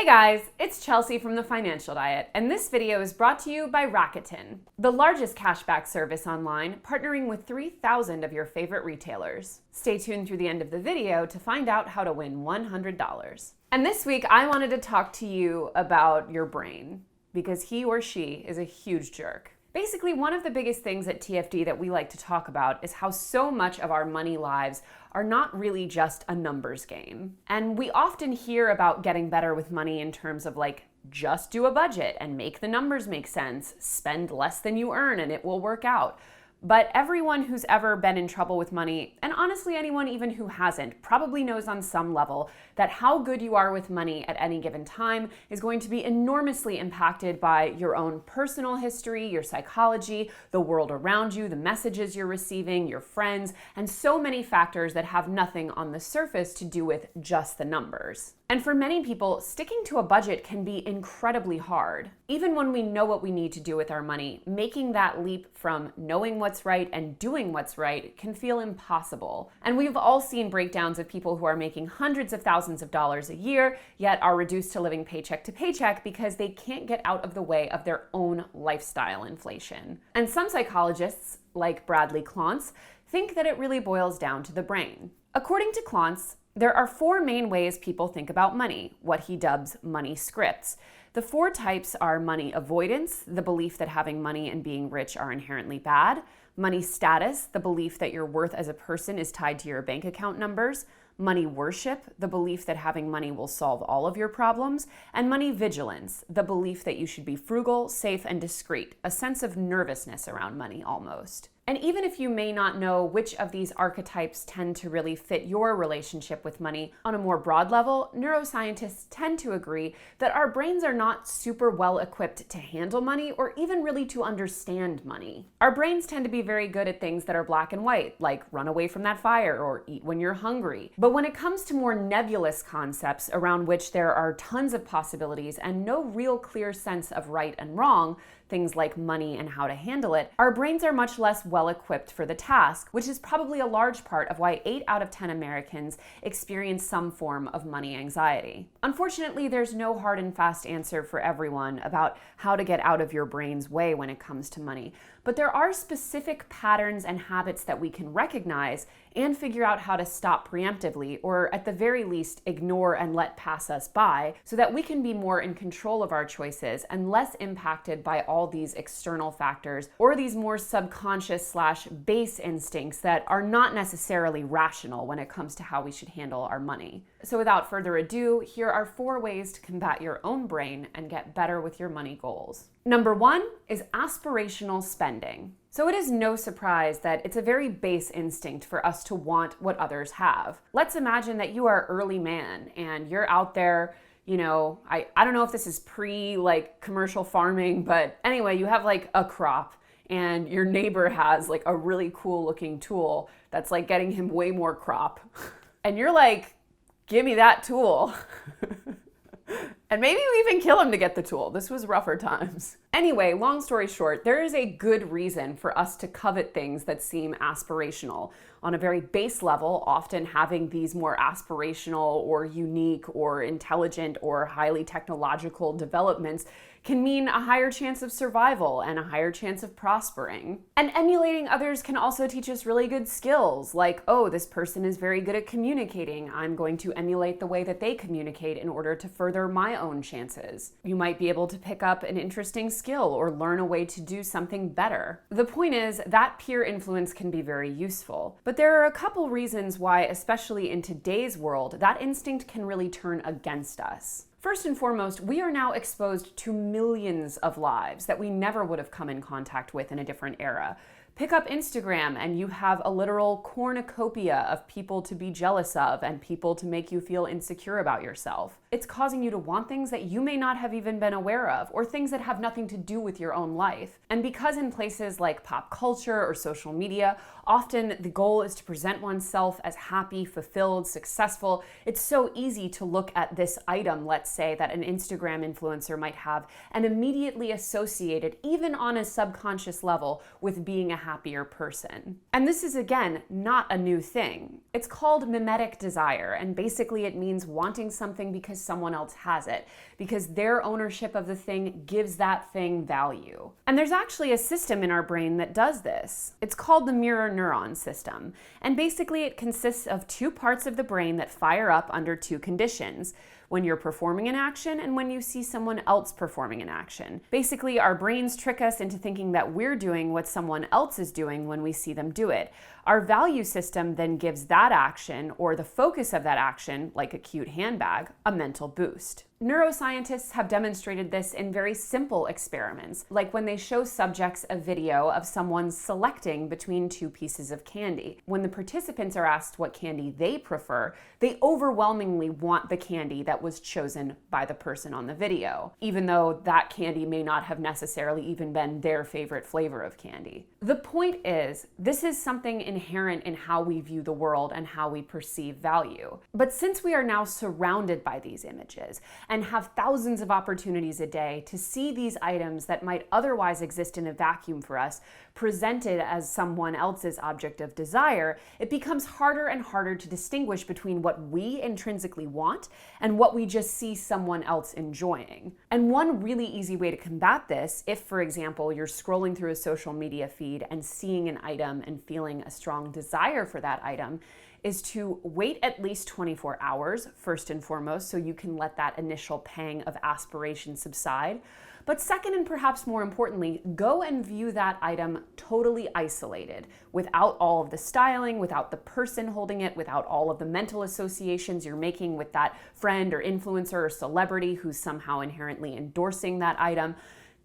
Hey guys, it's Chelsea from The Financial Diet, and this video is brought to you by Rakuten, the largest cashback service online, partnering with 3,000 of your favorite retailers. Stay tuned through the end of the video to find out how to win $100. And this week, I wanted to talk to you about your brain, because he or she is a huge jerk. Basically, one of the biggest things at TFD that we like to talk about is how so much of our money lives are not really just a numbers game. And we often hear about getting better with money in terms of just do a budget and make the numbers make sense, spend less than you earn and it will work out. But everyone who's ever been in trouble with money, and honestly anyone even who hasn't, probably knows on some level that how good you are with money at any given time is going to be enormously impacted by your own personal history, your psychology, the world around you, the messages you're receiving, your friends, and so many factors that have nothing on the surface to do with just the numbers. And for many people, sticking to a budget can be incredibly hard. Even when we know what we need to do with our money, making that leap from knowing what's right and doing what's right can feel impossible. And we've all seen breakdowns of people who are making hundreds of thousands of dollars a year, yet are reduced to living paycheck to paycheck because they can't get out of the way of their own lifestyle inflation. And some psychologists, like Bradley Klontz, think that it really boils down to the brain. According to Klontz, there are four main ways people think about money, what he dubs money scripts. The four types are money avoidance, the belief that having money and being rich are inherently bad; money status, the belief that your worth as a person is tied to your bank account numbers; money worship, the belief that having money will solve all of your problems; and money vigilance, the belief that you should be frugal, safe, and discreet, a sense of nervousness around money almost. And even if you may not know which of these archetypes tend to really fit your relationship with money, on a more broad level, neuroscientists tend to agree that our brains are not super well equipped to handle money or even really to understand money. Our brains tend to be very good at things that are black and white, like run away from that fire or eat when you're hungry. But when it comes to more nebulous concepts around which there are tons of possibilities and no real clear sense of right and wrong, things like money and how to handle it, our brains are much less well equipped for the task, which is probably a large part of why 8 out of 10 Americans experience some form of money anxiety. Unfortunately, there's no hard and fast answer for everyone about how to get out of your brain's way when it comes to money, but there are specific patterns and habits that we can recognize and figure out how to stop preemptively, or at the very least ignore and let pass us by, so that we can be more in control of our choices and less impacted by all these external factors or these more subconscious/base instincts that are not necessarily rational when it comes to how we should handle our money. So without further ado, here are 4 ways to combat your own brain and get better with your money goals. Number 1 is aspirational spending. So it is no surprise that it's a very base instinct for us to want what others have. Let's imagine that you are early man and you're out there, I don't know if this is commercial farming, but anyway, you have a crop and your neighbor has a really cool looking tool that's getting him way more crop. And you're like, give me that tool. And maybe you even kill him to get the tool. This was rougher times. Anyway, long story short, there is a good reason for us to covet things that seem aspirational. On a very base level, often having these more aspirational or unique or intelligent or highly technological developments can mean a higher chance of survival and a higher chance of prospering. And emulating others can also teach us really good skills, like, oh, this person is very good at communicating. I'm going to emulate the way that they communicate in order to further my own chances. You might be able to pick up an interesting skill or learn a way to do something better. The point is that peer influence can be very useful. But there are a couple reasons why, especially in today's world, that instinct can really turn against us. First and foremost, we are now exposed to millions of lives that we never would have come in contact with in a different era. Pick up Instagram and you have a literal cornucopia of people to be jealous of and people to make you feel insecure about yourself. It's causing you to want things that you may not have even been aware of, or things that have nothing to do with your own life. And because in places like pop culture or social media, often the goal is to present oneself as happy, fulfilled, successful, it's so easy to look at this item, let's say, that an Instagram influencer might have, and immediately associate it, even on a subconscious level, with being a happier person. And this is, again, not a new thing. It's called mimetic desire, and basically it means wanting something because someone else has it, because their ownership of the thing gives that thing value. And there's actually a system in our brain that does this. It's called the mirror neuron system, and basically it consists of two parts of the brain that fire up under two conditions: when you're performing an action and when you see someone else performing an action. Basically, our brains trick us into thinking that we're doing what someone else is doing when we see them do it. Our value system then gives that action, or the focus of that action, like a cute handbag, a mental boost. Neuroscientists have demonstrated this in very simple experiments, like when they show subjects a video of someone selecting between two pieces of candy. When the participants are asked what candy they prefer, they overwhelmingly want the candy that was chosen by the person on the video, even though that candy may not have necessarily even been their favorite flavor of candy. The point is, this is something inherent in how we view the world and how we perceive value. But since we are now surrounded by these images and have thousands of opportunities a day to see these items that might otherwise exist in a vacuum for us presented as someone else's object of desire, it becomes harder and harder to distinguish between what we intrinsically want and what we just see someone else enjoying. And one really easy way to combat this, if, for example, you're scrolling through a social media feed and seeing an item and feeling a strong desire for that item, is to wait at least 24 hours, first and foremost, so you can let that initial pang of aspiration subside. But second, and perhaps more importantly, go and view that item totally isolated, without all of the styling, without the person holding it, without all of the mental associations you're making with that friend or influencer or celebrity who's somehow inherently endorsing that item.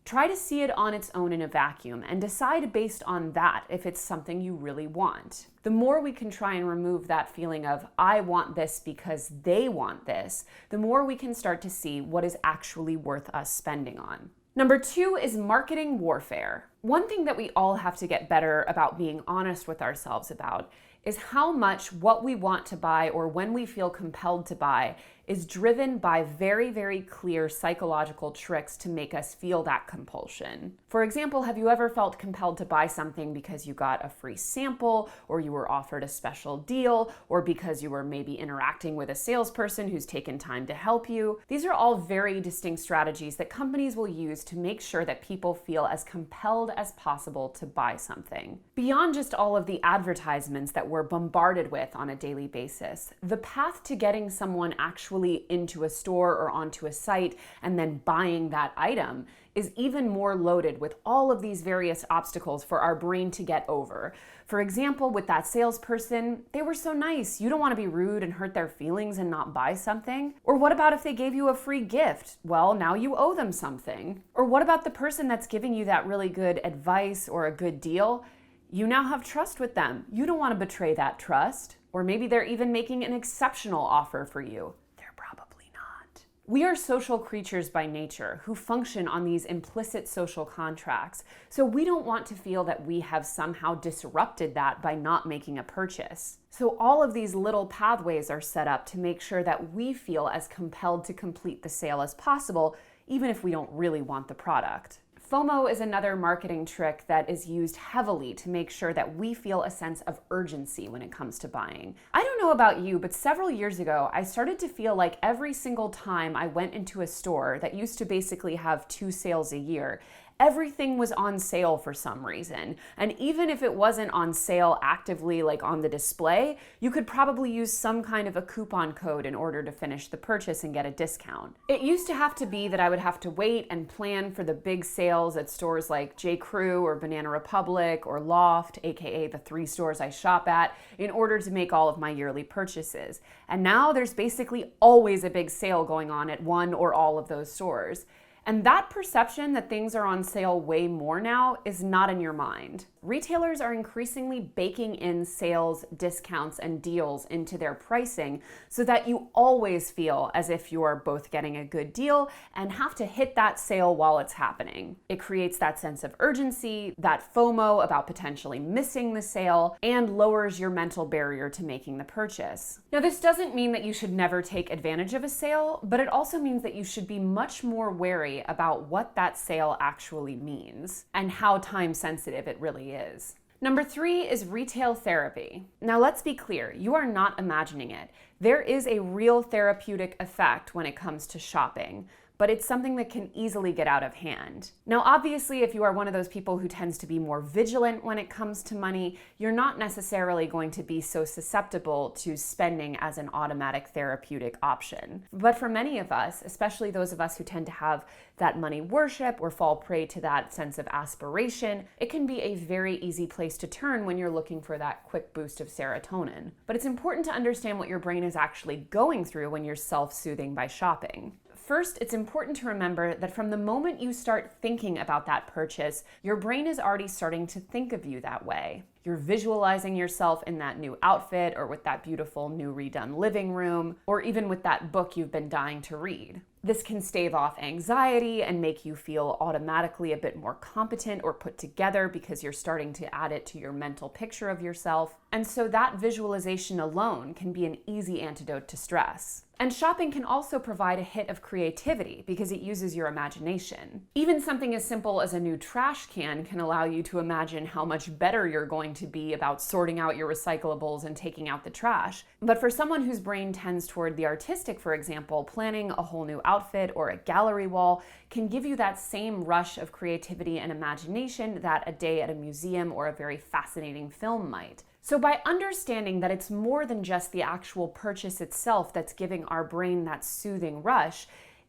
Try to see it on its own in a vacuum and decide based on that if it's something you really want. The more we can try and remove that feeling of, I want this because they want this, the more we can start to see what is actually worth us spending on. Number 2 is marketing warfare. One thing that we all have to get better about being honest with ourselves about is how much what we want to buy or when we feel compelled to buy is driven by very, very clear psychological tricks to make us feel that compulsion. For example, have you ever felt compelled to buy something because you got a free sample, or you were offered a special deal, or because you were maybe interacting with a salesperson who's taken time to help you? These are all very distinct strategies that companies will use to make sure that people feel as compelled as possible to buy something. Beyond just all of the advertisements that we're bombarded with on a daily basis, the path to getting someone actually into a store or onto a site and then buying that item is even more loaded with all of these various obstacles for our brain to get over. For example, with that salesperson, they were so nice. You don't want to be rude and hurt their feelings and not buy something. Or what about if they gave you a free gift? Well, now you owe them something. Or what about the person that's giving you that really good advice or a good deal? You now have trust with them. You don't want to betray that trust. Or maybe they're even making an exceptional offer for you. Probably not. We are social creatures by nature who function on these implicit social contracts, so we don't want to feel that we have somehow disrupted that by not making a purchase. So all of these little pathways are set up to make sure that we feel as compelled to complete the sale as possible, even if we don't really want the product. FOMO is another marketing trick that is used heavily to make sure that we feel a sense of urgency when it comes to buying. I don't know about you, but several years ago, I started to feel like every single time I went into a store that used to basically have 2 sales a year, everything was on sale for some reason. And even if it wasn't on sale actively, like on the display, you could probably use some kind of a coupon code in order to finish the purchase and get a discount. It used to have to be that I would have to wait and plan for the big sales at stores like J. Crew or Banana Republic or Loft, aka the 3 stores I shop at, in order to make all of my yearly purchases. And now there's basically always a big sale going on at one or all of those stores. And that perception that things are on sale way more now is not in your mind. Retailers are increasingly baking in sales, discounts, and deals into their pricing so that you always feel as if you are both getting a good deal and have to hit that sale while it's happening. It creates that sense of urgency, that FOMO about potentially missing the sale, and lowers your mental barrier to making the purchase. Now, this doesn't mean that you should never take advantage of a sale, but it also means that you should be much more wary about what that sale actually means and how time sensitive it really is. Number 3 is retail therapy. Now let's be clear, you are not imagining it. There is a real therapeutic effect when it comes to shopping, but it's something that can easily get out of hand. Now, obviously, if you are one of those people who tends to be more vigilant when it comes to money, you're not necessarily going to be so susceptible to spending as an automatic therapeutic option. But for many of us, especially those of us who tend to have that money worship or fall prey to that sense of aspiration, it can be a very easy place to turn when you're looking for that quick boost of serotonin. But it's important to understand what your brain is actually going through when you're self-soothing by shopping. First, it's important to remember that from the moment you start thinking about that purchase, your brain is already starting to think of you that way. You're visualizing yourself in that new outfit or with that beautiful new redone living room, or even with that book you've been dying to read. This can stave off anxiety and make you feel automatically a bit more competent or put together because you're starting to add it to your mental picture of yourself. And so that visualization alone can be an easy antidote to stress. And shopping can also provide a hit of creativity because it uses your imagination. Even something as simple as a new trash can allow you to imagine how much better you're going to be about sorting out your recyclables and taking out the trash. But for someone whose brain tends toward the artistic, for example, planning a whole new outfit or a gallery wall can give you that same rush of creativity and imagination that a day at a museum or a very fascinating film might. So by understanding that it's more than just the actual purchase itself that's giving our brain that soothing rush,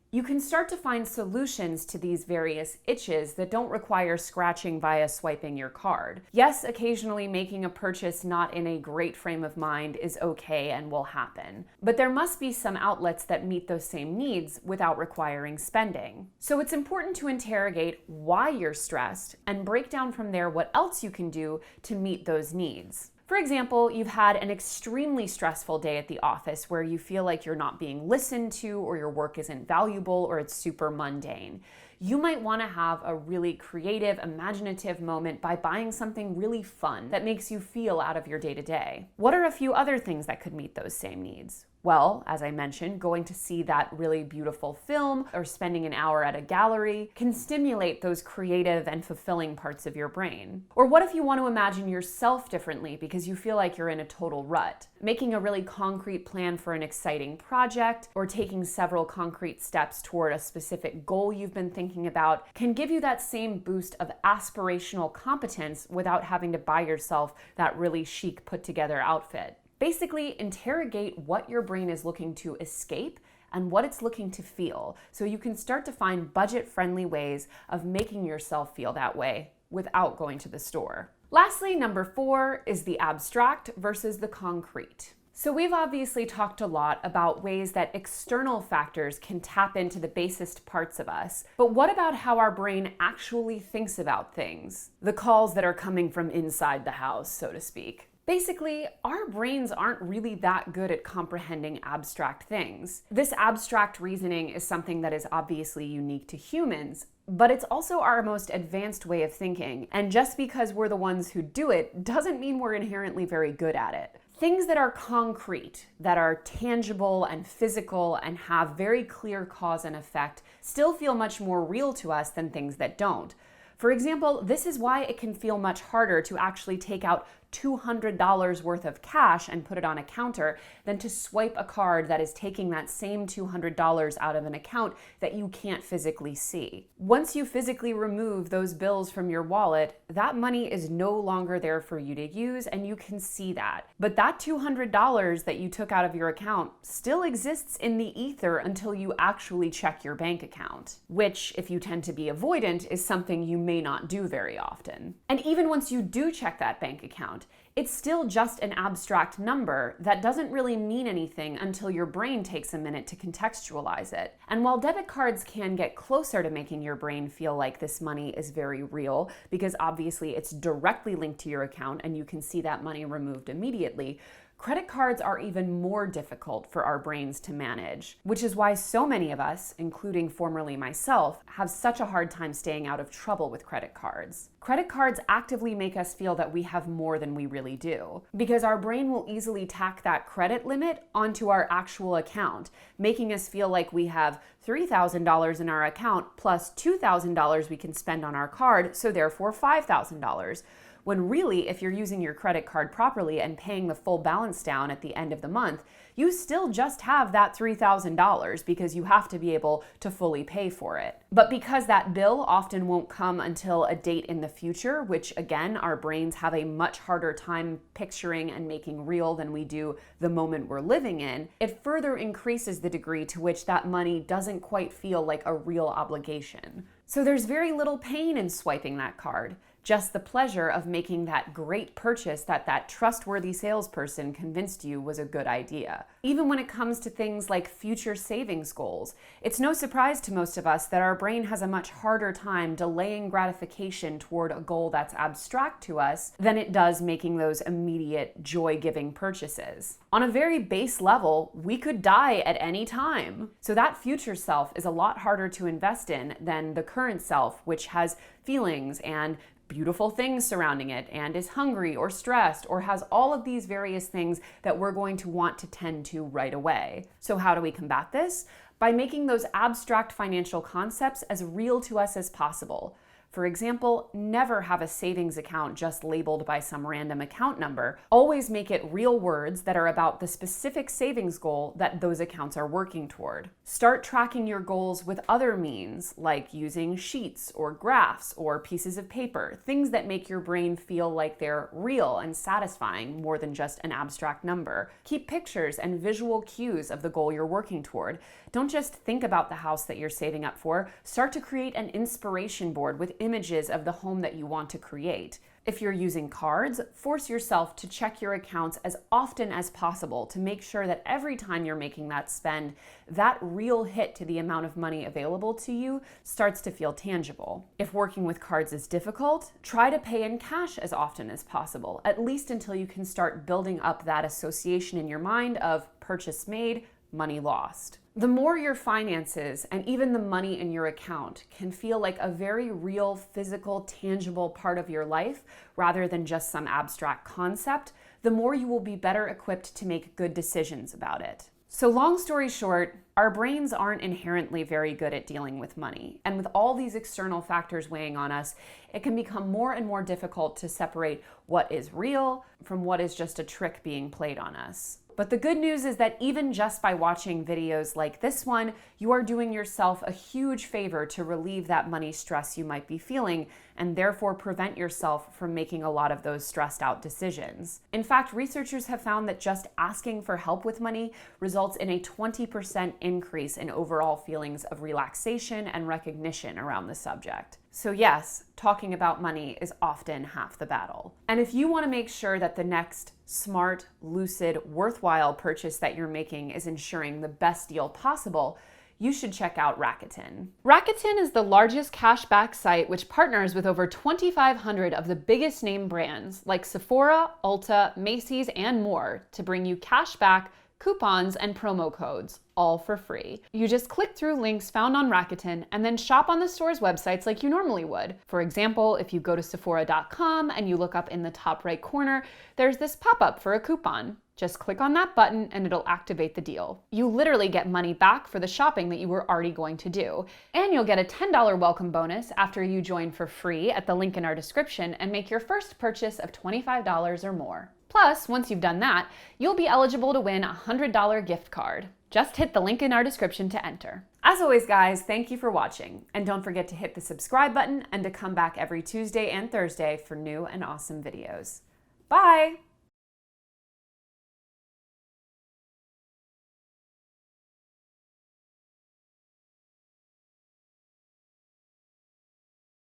you can start to find solutions to these various itches that don't require scratching via swiping your card. Yes, occasionally making a purchase not in a great frame of mind is okay and will happen, but there must be some outlets that meet those same needs without requiring spending. So it's important to interrogate why you're stressed and break down from there what else you can do to meet those needs. For example, you've had an extremely stressful day at the office where you feel like you're not being listened to or your work isn't valuable or it's super mundane. You might want to have a really creative, imaginative moment by buying something really fun that makes you feel out of your day-to-day. What are a few other things that could meet those same needs? Well, as I mentioned, going to see that really beautiful film or spending an hour at a gallery can stimulate those creative and fulfilling parts of your brain. Or what if you want to imagine yourself differently because you feel like you're in a total rut? Making a really concrete plan for an exciting project or taking several concrete steps toward a specific goal you've been thinking about can give you that same boost of aspirational competence without having to buy yourself that really chic put-together outfit. Basically, interrogate what your brain is looking to escape and what it's looking to feel, so you can start to find budget-friendly ways of making yourself feel that way without going to the store. Lastly, number 4 is the abstract versus the concrete. So we've obviously talked a lot about ways that external factors can tap into the basest parts of us, but what about how our brain actually thinks about things? The calls that are coming from inside the house, so to speak. Basically, our brains aren't really that good at comprehending abstract things. This abstract reasoning is something that is obviously unique to humans, but it's also our most advanced way of thinking. And just because we're the ones who do it doesn't mean we're inherently very good at it. Things that are concrete, that are tangible and physical and have very clear cause and effect still feel much more real to us than things that don't. For example, this is why it can feel much harder to actually take out $200 worth of cash and put it on a counter than to swipe a card that is taking that same $200 out of an account that you can't physically see. Once you physically remove those bills from your wallet, that money is no longer there for you to use and you can see that. But that $200 that you took out of your account still exists in the ether until you actually check your bank account, which, if you tend to be avoidant, is something you may not do very often. And even once you do check that bank account, it's still just an abstract number that doesn't really mean anything until your brain takes a minute to contextualize it. And while debit cards can get closer to making your brain feel like this money is very real, because obviously it's directly linked to your account and you can see that money removed immediately, credit cards are even more difficult for our brains to manage, which is why so many of us, including formerly myself, have such a hard time staying out of trouble with credit cards. Credit cards actively make us feel that we have more than we really do, because our brain will easily tack that credit limit onto our actual account, making us feel like we have $3,000 in our account plus $2,000 we can spend on our card, so therefore $5,000. when really, if you're using your credit card properly and paying the full balance down at the end of the month, you still just have that $3,000 because you have to be able to fully pay for it. But because that bill often won't come until a date in the future, which again, our brains have a much harder time picturing and making real than we do the moment we're living in, it further increases the degree to which that money doesn't quite feel like a real obligation. So there's very little pain in swiping that card, just the pleasure of making that great purchase that trustworthy salesperson convinced you was a good idea. Even when it comes to things like future savings goals, it's no surprise to most of us that our brain has a much harder time delaying gratification toward a goal that's abstract to us than it does making those immediate joy-giving purchases. On a very base level, we could die at any time. So that future self is a lot harder to invest in than the current self, which has feelings and beautiful things surrounding it and is hungry or stressed or has all of these various things that we're going to want to tend to right away. So how do we combat this? By making those abstract financial concepts as real to us as possible. For example, never have a savings account just labeled by some random account number. Always make it real words that are about the specific savings goal that those accounts are working toward. Start tracking your goals with other means, like using sheets or graphs or pieces of paper, things that make your brain feel like they're real and satisfying more than just an abstract number. Keep pictures and visual cues of the goal you're working toward. Don't just think about the house that you're saving up for. Start to create an inspiration board with images of the home that you want to create. If you're using cards, force yourself to check your accounts as often as possible to make sure that every time you're making that spend, that real hit to the amount of money available to you starts to feel tangible. If working with cards is difficult, try to pay in cash as often as possible, at least until you can start building up that association in your mind of purchase made, money lost. The more your finances and even the money in your account can feel like a very real, physical, tangible part of your life rather than just some abstract concept, the more you will be better equipped to make good decisions about it. So long story short, our brains aren't inherently very good at dealing with money. And with all these external factors weighing on us, it can become more and more difficult to separate what is real from what is just a trick being played on us. But the good news is that even just by watching videos like this one, you are doing yourself a huge favor to relieve that money stress you might be feeling and therefore prevent yourself from making a lot of those stressed out decisions. In fact, researchers have found that just asking for help with money results in a 20% increase in overall feelings of relaxation and recognition around the subject. So yes, talking about money is often half the battle. And if you want to make sure that the next smart, lucid, worthwhile purchase that you're making is ensuring the best deal possible, you should check out Rakuten. Rakuten is the largest cashback site which partners with over 2,500 of the biggest name brands like Sephora, Ulta, Macy's, and more to bring you cashback, coupons, and promo codes, all for free. You just click through links found on Rakuten and then shop on the store's websites like you normally would. For example, if you go to Sephora.com and you look up in the top right corner, there's this pop-up for a coupon. Just click on that button and it'll activate the deal. You literally get money back for the shopping that you were already going to do. And you'll get a $10 welcome bonus after you join for free at the link in our description and make your first purchase of $25 or more. Plus, once you've done that, you'll be eligible to win a $100 gift card. Just hit the link in our description to enter. As always, guys, thank you for watching. And don't forget to hit the subscribe button and to come back every Tuesday and Thursday for new and awesome videos. Bye!